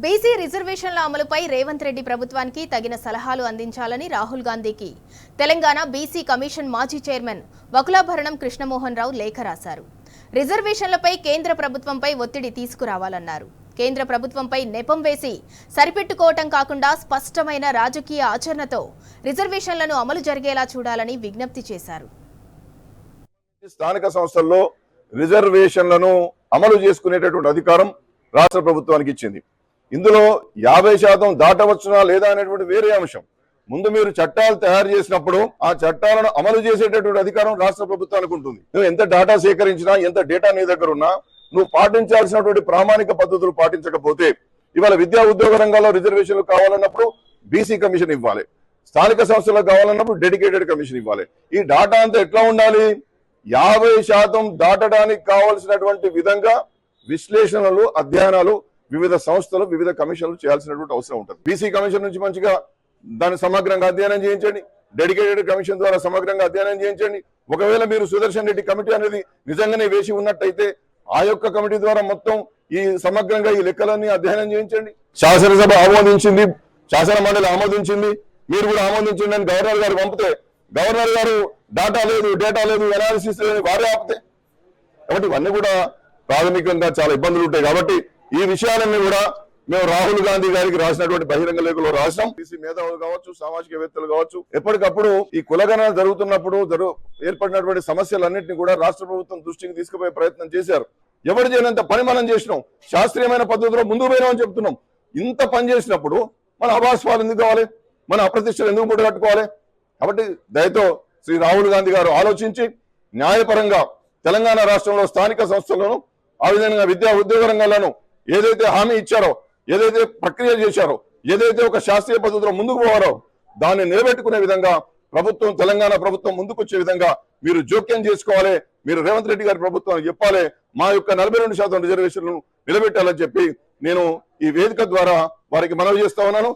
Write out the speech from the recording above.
BC రిజర్వేషన్ల అమలుపై రేవంత్ రెడ్డి ప్రభుత్వానికి తగిన సలహాలు అందించాలని రాహుల్ గాంధీకి తెలంగాణ బీసీ కమిషన్ మాజీ చైర్మన్ వకులాభరణం కృష్ణమోహన్ రావు లేఖ రాశారు. రిజర్వేషన్లపై కేంద్ర ప్రభుత్వంపై ఒత్తిడి తీసుకురావాలన్నారు. కేంద్ర ప్రభుత్వంపై నెపం వేసి సరిపెట్టుకోవటం కాకుండా స్పష్టమైన రాజకీయ ఆచరణతో రిజర్వేషన్లను అమలు జరిగేలా చూడాలని విజ్ఞప్తి చేశారు. స్థానిక సంస్థల్లో రిజర్వేషన్లను అమలు చేసుకునేటటువంటి అధికారం రాష్ట్ర ప్రభుత్వానికి ఇచ్చింది. ఇందులో 50% దాటవచ్చునా లేదా అనేటువంటి వేరే అంశం. ముందు మీరు చట్టాలు తయారు చేసినప్పుడు ఆ చట్టాలను అమలు చేసేటటువంటి అధికారం రాష్ట్ర ప్రభుత్వానికి ఉంటుంది. నువ్వు ఎంత డేటా సేకరించినా, ఎంత డేటా నీ దగ్గర ఉన్నా, నువ్వు పాటించాల్సినటువంటి ప్రామాణిక పద్ధతులు పాటించకపోతే, ఇవాళ విద్యా ఉద్యోగ రంగాల్లో రిజర్వేషన్లు కావాలన్నప్పుడు బీసీ కమిషన్ ఇవ్వాలి, స్థానిక సంస్థలకు కావాలన్నప్పుడు డెడికేటెడ్ కమిషన్ ఇవ్వాలి. ఈ డేటా అంతా ఎట్లా ఉండాలి? 50% దాటడానికి కావలసినటువంటి విధంగా విశ్లేషణలు, అధ్యయనాలు వివిధ సంస్థలు, వివిధ కమిషన్లు చేయాల్సినటువంటి అవసరం ఉంటుంది. బీసీ కమిషన్ నుంచి మంచిగా దాన్ని సమగ్రంగా అధ్యయనం చేయించండి, డెడికేటెడ్ కమిషన్ ద్వారా సమగ్రంగా అధ్యయనం చేయించండి. ఒకవేళ మీరు సుదర్శన్ రెడ్డి కమిటీ అనేది నిజంగానే వేసి ఉన్నట్టయితే ఆ యొక్క కమిటీ ద్వారా మొత్తం ఈ సమగ్రంగా ఈ లెక్కలన్నీ అధ్యయనం చేయించండి. శాసనసభ ఆమోదించింది, శాసన మండలి ఆమోదించింది, మీరు కూడా ఆమోదించండి అని గవర్నర్ గారు పంపితే, గవర్నర్ గారు డేటా లేదు అనాలిసిస్ లేదు వారే ఆపితే, కాబట్టి ఇవన్నీ కూడా ప్రాథమికంగా చాలా ఇబ్బందులు ఉంటాయి. కాబట్టి ఈ విషయాలన్నీ కూడా మేము రాహుల్ గాంధీ గారికి రాసినటువంటి బహిరంగ లేఖలో రాసినాం. బీసీ మేధావులు కావచ్చు, సామాజికవేత్తలు కావచ్చు, ఎప్పటికప్పుడు ఈ కులగణన జరుగుతున్నప్పుడు ఏర్పడినటువంటి సమస్యలన్నింటినీ కూడా రాష్ట్ర ప్రభుత్వం దృష్టికి తీసుకుపోయే ప్రయత్నం చేశారు. ఎవరు చేయనంత పని మనం చేసినాం, శాస్త్రీయమైన పద్ధతిలో ముందుకు పోయినామని చెప్తున్నాం. ఇంత పని చేసినప్పుడు మన అభాస్వాలు ఎందుకు కావాలి, మన అప్రతిష్టలు ఎందుకు మూట కట్టుకోవాలి? కాబట్టి దయతో శ్రీ రాహుల్ గాంధీ గారు ఆలోచించి న్యాయపరంగా తెలంగాణ రాష్ట్రంలో స్థానిక సంస్థలను, ఆ విధంగా విద్యా ఉద్యోగ రంగాలను ఏదైతే హామీ ఇచ్చారో, ఏదైతే ప్రక్రియ చేశారో, ఏదైతే ఒక శాస్త్రీయ పద్ధతిలో ముందుకు పోవారో దాన్ని నిలబెట్టుకునే విధంగా ప్రభుత్వం, తెలంగాణ ప్రభుత్వం ముందుకు వచ్చే విధంగా మీరు జోక్యం చేసుకోవాలి. మీరు రేవంత్ రెడ్డి గారి ప్రభుత్వానికి చెప్పాలి, మా యొక్క 42% రిజర్వేషన్లను నిలబెట్టాలని చెప్పి నేను ఈ వేదిక ద్వారా వారికి మనవి చేస్తా ఉన్నాను.